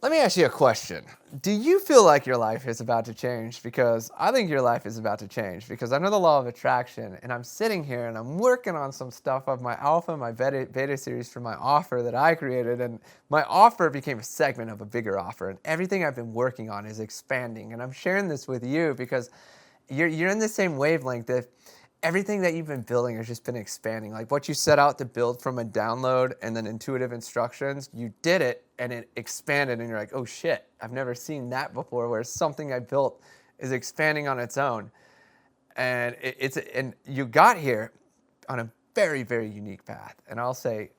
Let me ask you a question. Do you feel like your life is about to change? Because I think your life is about to change because I know the law of attraction, and I'm sitting here and I'm working on some stuff of my alpha, my beta series for my offer that I created, and my offer became a segment of a bigger offer, and everything I've been working on is expanding, and I'm sharing this with you because you're in the same wavelength that everything that you've been building has just been expanding. Like what you set out to build from a download and then intuitive instructions, you did it and it expanded and you're like, oh shit, I've never seen that before where something I built is expanding on its own. And and you got here on a very, very unique path. And I'll say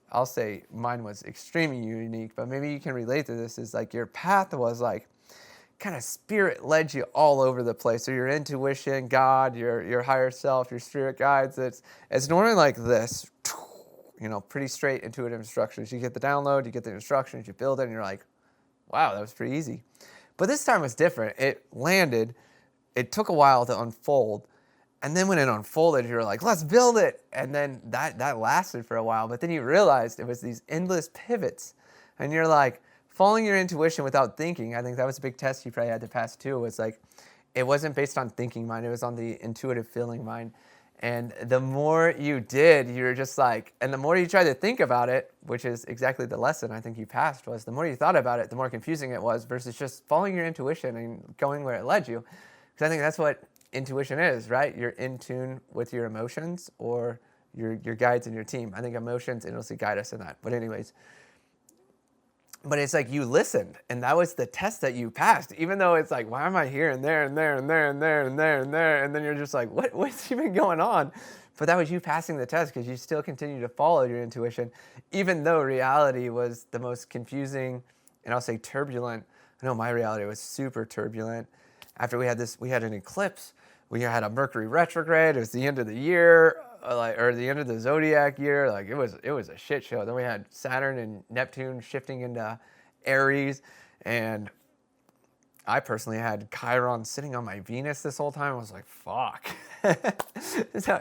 mine was extremely unique, but maybe you can relate to this is like your path was like kind of spirit led you all over the place. So your intuition, God, your higher self, your spirit guides, it's normally like this, pretty straight intuitive instructions. You get the download, you get the instructions, you build it, and you're like, wow, that was pretty easy. But this time was different. It landed, it took a while to unfold, and then when it unfolded, you were like, let's build it. And then that lasted for a while, but then you realized it was these endless pivots, and you're like, following your intuition without thinking, I think that was a big test you probably had to pass too. Was like, it wasn't based on thinking mind, it was on the intuitive feeling mind. And the more you did, you were just like, and the more you tried to think about it, which is exactly the lesson I think you passed, was the more you thought about it, the more confusing it was versus just following your intuition and going where it led you. Because I think that's what intuition is, right? You're in tune with your emotions or your guides and your team. I think emotions endlessly guide us in that. But anyways, but it's like you listened, and that was the test that you passed. Even though it's like, why am I here and there and there and there and there and there and there, and then you're just like, what's even going on? But that was you passing the test because you still continue to follow your intuition, even though reality was the most confusing, and I'll say turbulent. I know my reality was super turbulent. After we had an eclipse, we had a Mercury retrograde. It was the end of the year. Or the end of the zodiac year, like it was a shit show. Then we had Saturn and Neptune shifting into Aries, and I personally had Chiron sitting on my Venus this whole time. I was like, fuck.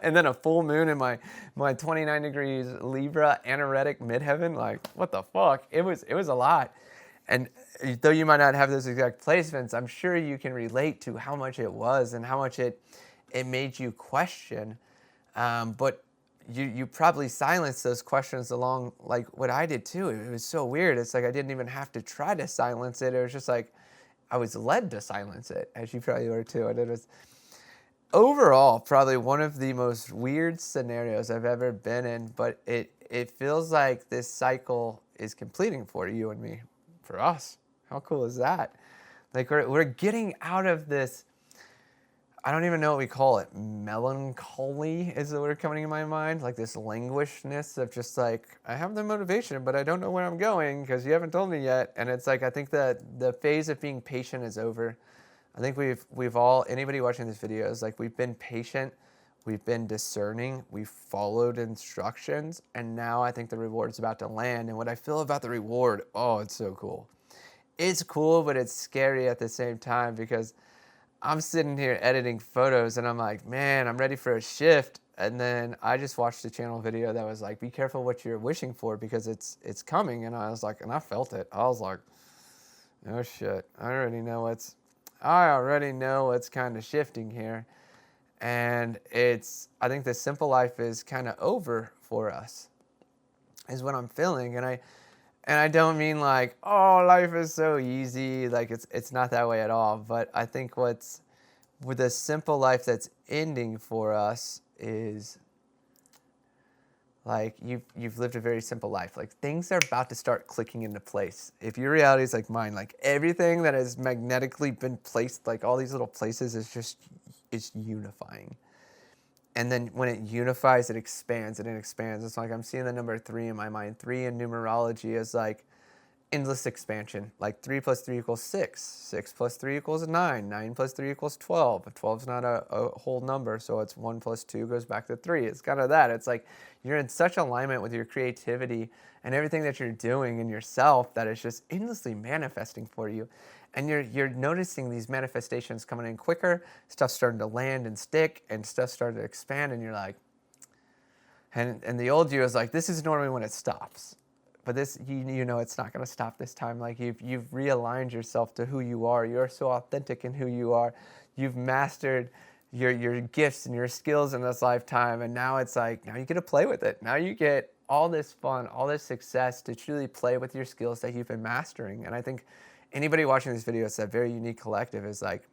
And then a full moon in my 29 degrees Libra anoretic midheaven. Like, what the fuck? It was a lot. And though you might not have those exact placements, I'm sure you can relate to how much it was and how much it made you question. But you probably silenced those questions along like what I did too. It was so weird. It's like I didn't even have to try to silence it. It was just like I was led to silence it, as you probably were too. And it was overall probably one of the most weird scenarios I've ever been in. But it feels like this cycle is completing for you and me, for us. How cool is that? Like we're getting out of this. I don't even know what we call it. Melancholy is the word coming to my mind. Like this languishness of just like, I have the motivation, but I don't know where I'm going because you haven't told me yet. And it's like, I think that the phase of being patient is over. I think we've all, anybody watching this video is like, we've been patient, we've been discerning, we've followed instructions, and now I think the reward's about to land. And what I feel about the reward, oh, it's so cool. It's cool, but it's scary at the same time because I'm sitting here editing photos and I'm like, man, I'm ready for a shift. And then I just watched a channel video that was like, be careful what you're wishing for because it's coming. And I was like, and I felt it. I was like, oh shit, I already know what's kind of shifting here. And I think the simple life is kind of over for us, is what I'm feeling. And I don't mean like, oh, life is so easy. Like it's not that way at all. But I think with the simple life that's ending for us is like you've lived a very simple life. Like things are about to start clicking into place. If your reality is like mine, like everything that has magnetically been placed, like all these little places it's unifying. And then when it unifies, it expands and it expands. It's like I'm seeing the number 3 in my mind. 3 in numerology is like endless expansion. Like 3 plus 3 equals 6. 6 plus 3 equals 9. 9 plus 3 equals 12. But 12 is not a whole number, so it's 1 plus 2 goes back to 3. It's kind of that. It's like you're in such alignment with your creativity and everything that you're doing in yourself that it's just endlessly manifesting for you. And you're noticing these manifestations coming in quicker, stuff starting to land and stick, and stuff starting to expand, and you're like, and the old you is like, this is normally when it stops. but this, you know, it's not going to stop this time. Like you've realigned yourself to who you are. You're so authentic in who you are. You've mastered your gifts and your skills in this lifetime. And now it's like, now you get to play with it. Now you get all this fun, all this success to truly play with your skills that you've been mastering. And I think anybody watching this video, it's that very unique collective, is like,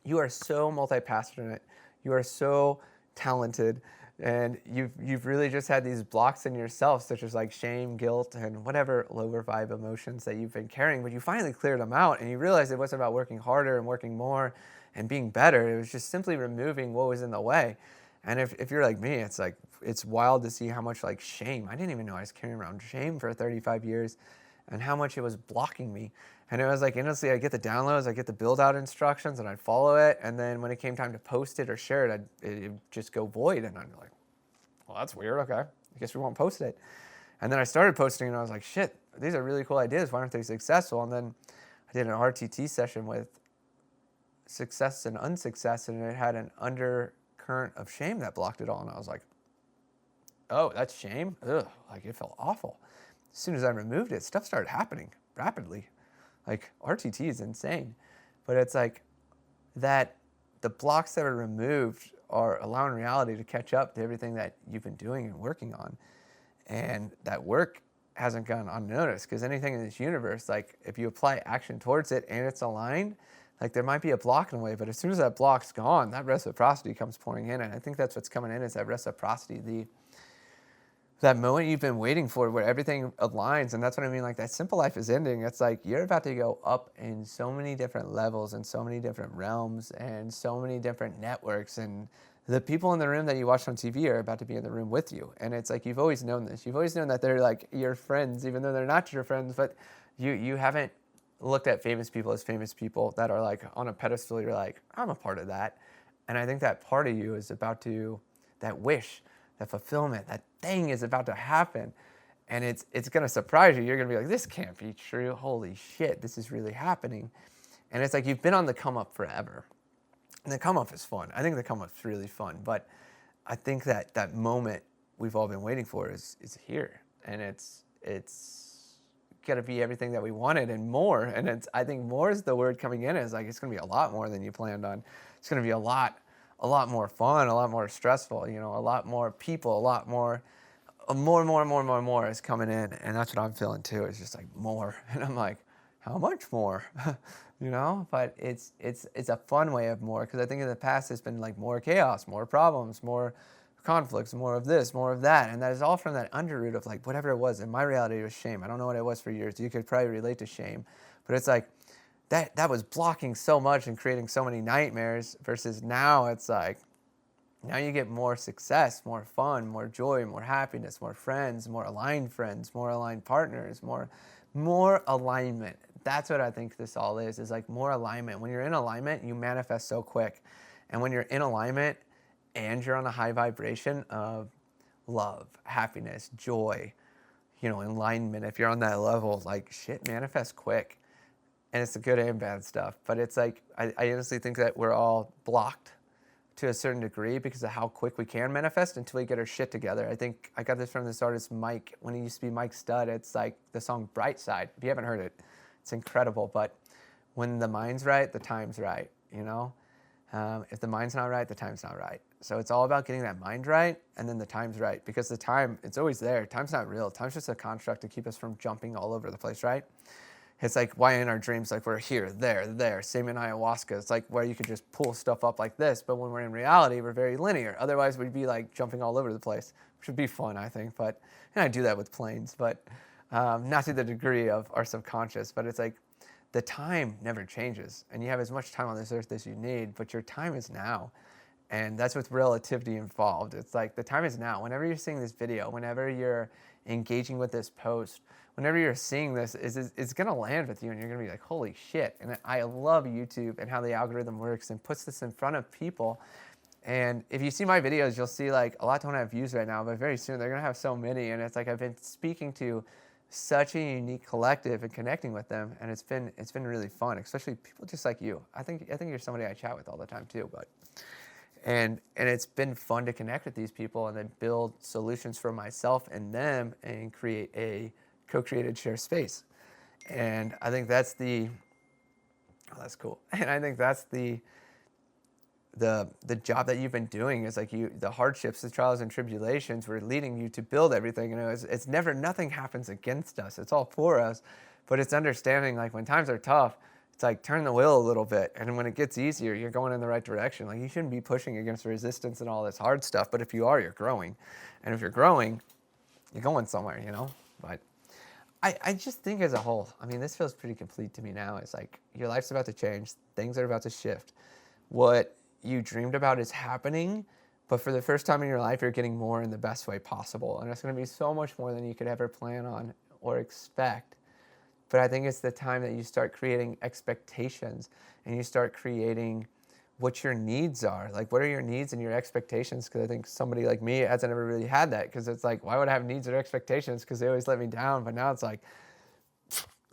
you are so multi-passionate. You are so talented. And you've really just had these blocks in yourself, such as like shame, guilt, and whatever lower vibe emotions that you've been carrying. But you finally cleared them out, and you realized it wasn't about working harder and working more and being better. It was just simply removing what was in the way. And if you're like me, it's like, it's wild to see how much like shame. I didn't even know I was carrying around shame for 35 years, and how much it was blocking me. And it was like, honestly, I'd get the downloads, I'd get the build out instructions, and I'd follow it. And then when it came time to post it or share it, it'd just go void. And I'd be like, well, that's weird. Okay, I guess we won't post it. And then I started posting, and I was like, shit, these are really cool ideas. Why aren't they successful? And then I did an RTT session with success and unsuccess, and it had an undercurrent of shame that blocked it all. And I was like, oh, that's shame? Ugh, like it felt awful. As soon as I removed it, stuff started happening rapidly. Like RTT is insane, but it's like that the blocks that are removed are allowing reality to catch up to everything that you've been doing and working on. And that work hasn't gone unnoticed, because anything in this universe, like if you apply action towards it and it's aligned, like there might be a block in the way, but as soon as that block's gone, that reciprocity comes pouring in. And I think that's what's coming in, is that reciprocity, that moment you've been waiting for, where everything aligns. And that's what I mean, like that simple life is ending. It's like you're about to go up in so many different levels and so many different realms and so many different networks. And the people in the room that you watch on TV are about to be in the room with you. And it's like, you've always known this. You've always known that they're like your friends, even though they're not your friends. But you haven't looked at famous people as famous people that are like on a pedestal. You're like, I'm a part of that. And I think that part of you is about to, that wish, that fulfillment, that thing is about to happen. And it's going to surprise you. You're going to be like, this can't be true. Holy shit, this is really happening. And it's like you've been on the come up forever. And the come up is fun. I think the come up's really fun. But I think that that moment we've all been waiting for is here. And it's got to be everything that we wanted and more. And I think more is the word coming in. Is like, it's going to be a lot more than you planned on. It's going to be a lot more fun, a lot more stressful, you know, a lot more people, a lot more is coming in. And that's what I'm feeling too. It's just like more. And I'm like, how much more? You know, but it's a fun way of more, because I think in the past it's been like more chaos, more problems, more conflicts, more of this, more of that. And that is all from that underroot of like whatever it was. In my reality, it was shame. I don't know what it was for years. You could probably relate to shame, but it's like that was blocking so much and creating so many nightmares, versus now it's like, now you get more success, more fun, more joy, more happiness, more friends, more aligned partners, more alignment. That's what I think this all is like more alignment. When you're in alignment, you manifest so quick. And when you're in alignment and you're on a high vibration of love, happiness, joy, you know, alignment, if you're on that level, like shit manifests quick. And it's the good and bad stuff. But it's like, I honestly think that we're all blocked to a certain degree because of how quick we can manifest until we get our shit together. I think I got this from this artist, Mike, when he used to be Mike Stud. It's like the song Bright Side. If you haven't heard it, it's incredible. But when the mind's right, the time's right, you know? If the mind's not right, the time's not right. So it's all about getting that mind right, and then the time's right. Because the time, it's always there. Time's not real. Time's just a construct to keep us from jumping all over the place, right? It's like why in our dreams, like we're here, there. Same in ayahuasca. It's like where you could just pull stuff up like this. But when we're in reality, we're very linear. Otherwise, we'd be like jumping all over the place, which would be fun, I think. But, and I do that with planes, but not to the degree of our subconscious. But it's like the time never changes. And you have as much time on this earth as you need, but your time is now. And that's with relativity involved. It's like the time is now. Whenever you're seeing this video, whenever you're engaging with this post, whenever you're seeing this, it's going to land with you, and you're going to be like, holy shit. And I love YouTube and how the algorithm works and puts this in front of people. And if you see my videos, you'll see like a lot don't have views right now, but very soon they're going to have so many. And it's like I've been speaking to such a unique collective and connecting with them, and it's been really fun, especially people just like you. I think you're somebody I chat with all the time too, but and it's been fun to connect with these people and then build solutions for myself and them and create a co-created share space. And I think that's that's cool. And I think that's the job that you've been doing is like the hardships, the trials and tribulations were leading you to build everything. It's never, nothing happens against us. It's all for us. But it's understanding, like, when times are tough, it's like turn the wheel a little bit. And when it gets easier, you're going in the right direction. Like, you shouldn't be pushing against resistance and all this hard stuff. But if you are, you're growing. And if you're growing, you're going somewhere, you know? But I just think as a whole, I mean, this feels pretty complete to me now. It's like your life's about to change. Things are about to shift. What you dreamed about is happening. But for the first time in your life, you're getting more in the best way possible. And it's going to be so much more than you could ever plan on or expect. But I think it's the time that you start creating expectations and you start creating what your needs are. Like, what are your needs and your expectations? Because I think somebody like me hasn't ever really had that. Because it's like, why would I have needs or expectations? Because they always let me down. But now it's like,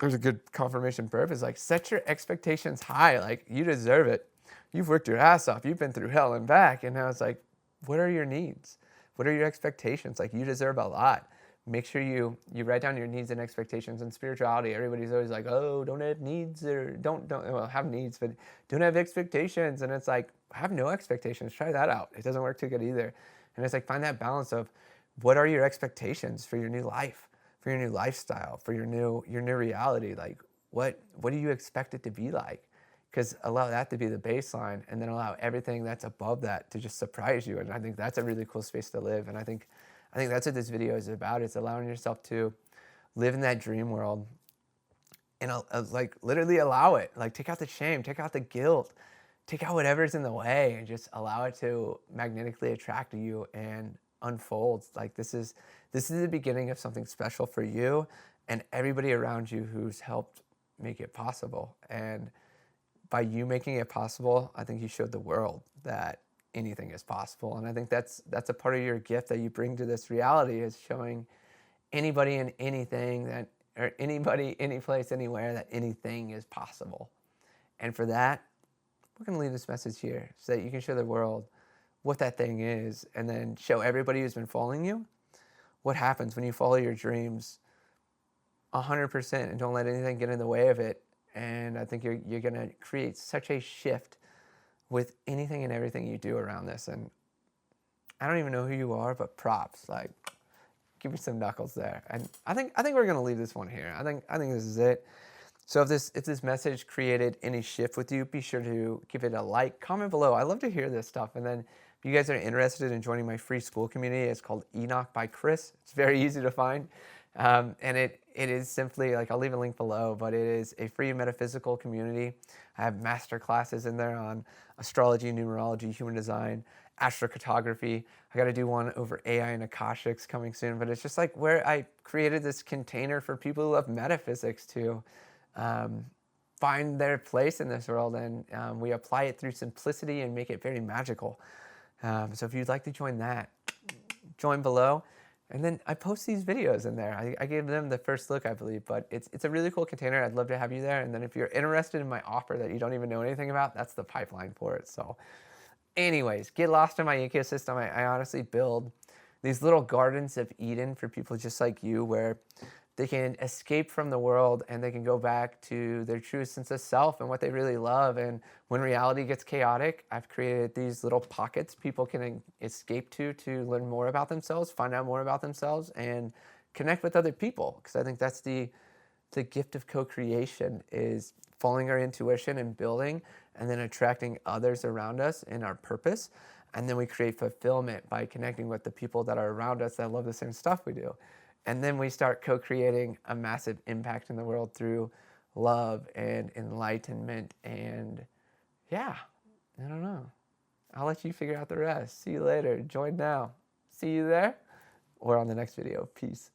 there's a good confirmation purpose. Like, set your expectations high. Like, you deserve it. You've worked your ass off. You've been through hell and back. And now it's like, what are your needs? What are your expectations? Like, you deserve a lot. Make sure you write down your needs and expectations. In spirituality, everybody's always like, oh, don't have needs, or don't well, have needs, but don't have expectations. And it's like, have no expectations. Try that out. It doesn't work too good either. And it's like, find that balance of what are your expectations for your new life, for your new lifestyle, for your new reality. Like, what do you expect it to be like? Because allow that to be the baseline, and then allow everything that's above that to just surprise you. And I think that's a really cool space to live. And I think that's what this video is about. It's allowing yourself to live in that dream world and like literally allow it. Like, take out the shame, take out the guilt, take out whatever's in the way, and just allow it to magnetically attract you and unfold. Like, this is the beginning of something special for you and everybody around you who's helped make it possible. And by you making it possible, I think you showed the world that anything is possible. And I think that's a part of your gift that you bring to this reality, is showing anybody and anything that, or anybody, any place, anywhere, that anything is possible. And for that, we're going to leave this message here so that you can show the world what that thing is, and then show everybody who's been following you what happens when you follow your dreams 100% and don't let anything get in the way of it. And I think you're going to create such a shift with anything and everything you do around this. And I don't even know who you are, but props. Like, give me some knuckles there. And I think we're going to leave this one here. I think this is it. So if this message created any shift with you, be sure to give it a like, comment below. I love to hear this stuff. And then if you guys are interested in joining my free school community, it's called ENOCH by Chris. It's very easy to find. And it is simply, like, I'll leave a link below, but it is a free metaphysical community. I have master classes in there on astrology, numerology, human design, astrocartography. I got to do one over AI and Akashics coming soon, but it's just like where I created this container for people who love metaphysics to find their place in this world, and we apply it through simplicity and make it very magical. So if you'd like to join that, join below. And then I post these videos in there. I gave them the first look, I believe, but it's a really cool container. I'd love to have you there. And then if you're interested in my offer that you don't even know anything about, that's the pipeline for it. So anyways, get lost in my ecosystem. I honestly build these little gardens of Eden for people just like you, where they can escape from the world and they can go back to their true sense of self and what they really love. And when reality gets chaotic, I've created these little pockets people can escape to learn more about themselves, find out more about themselves, and connect with other people. Because I think that's the gift of co-creation, is following our intuition and building, and then attracting others around us in our purpose. And then we create fulfillment by connecting with the people that are around us that love the same stuff we do. And then we start co-creating a massive impact in the world through love and enlightenment. And yeah, I don't know. I'll let you figure out the rest. See you later. Join now. See you there or on the next video. Peace.